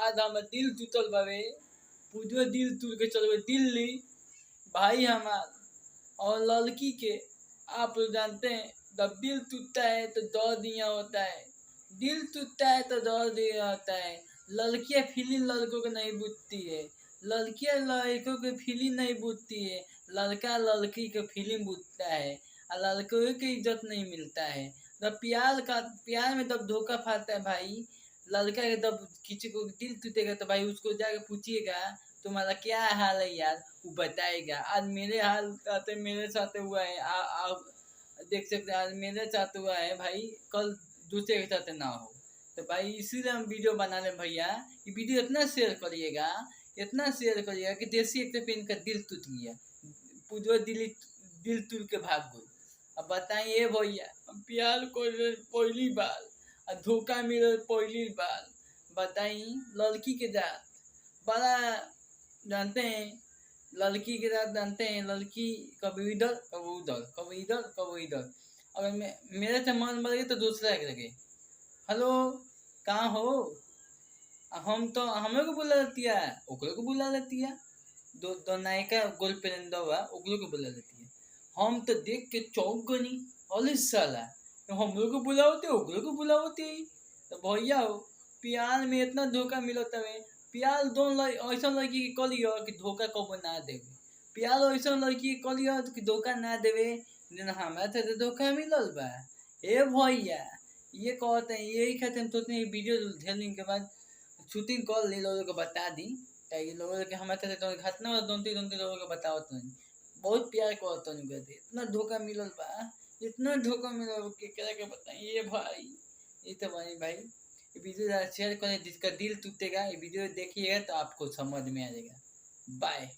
आज हमार दिल टूटल बावे, पूजो दिल टूट के चल गए दिल्ली भाई हमार। और लड़की के आप लोग जानते हैं जब दिल टूटता है तो दर्द यहाँ होता है, दिल टूटता है तो दर्द यहाँ होता है। लड़कियां फीलिंग लड़कों को नहीं बुझती है, लड़कियां लड़कों की फीलिंग नहीं बुझती है, लड़का लड़की का फीलिंग बुझता है और लड़कों की इज्जत नहीं मिलता है। जब प्यार में जब धोखा खाता है भाई, लड़का के जब किसी को दिल टूटेगा तो भाई उसको जाके पूछिएगा तुम्हारा क्या हाल है यार, वो बताएगा। आज मेरे हाल साथ मेरे साथ हुआ है, आप देख सकते हैं आज मेरे साथ हुआ है भाई, कल दूसरे के साथ ना हो। तो भाई इसीलिए हम वीडियो बना रहे भैया, ये वीडियो इतना शेयर करिएगा, इतना शेयर करिएगा कि देसी एक पेन का दिल टूट गया, पूजो दिल टूट के भाग गई। अब बताइए भैया, हम प्यार को पहली बार और धोखा मिले पहली बार, बताई लड़की के साथ बड़ा जानते हैं, लड़की के साथ जानते हैं लड़की कभी इधर कभी उधर, कभी इधर कभी इधर। अगर मेरे से मन बढ़ गए तो दूसरा के लगे हेलो कहाँ हो, हम तो हमें को बुला लेती है, ओकरे को बुला लेती है, दो नायिका गर्लफ्रेंड हुआ ओकरे को बुला लेती है। हम तो देख के चौंक गनी, अरे साला हम लोग को बुलाओते ओकरे को बुलाओते। तो भैया हो प्यार में इतना धोखा मिलता है, प्यार दोनों ऐसा लड़की के कलियो कि धोखा कबो ना देवे, प्यार ऐसा लड़की के कलियो कि धोखा ना देवे, लेकिन हमारे साथ धोखा मिलल बा। ए भैया ये कहते हैं, यही कहते हैं सोचते हैं वीडियो ढेर दिन के बाद शूटिंग कर ली, लोगों को बता दी ताकि लोगों के हमारे साथ घटना दोनती लोगों को बताओ तो बहुत प्यार करते नहीं कहते, इतना धोखा मिलल बा, इतना धोखा मिलल के क्या बताइए भाई। ये तो भाई ये वीडियो शेयर करें, जिसका दिल टूटेगा ये वीडियो देखिएगा तो आपको समझ में आ जाएगा। बाय।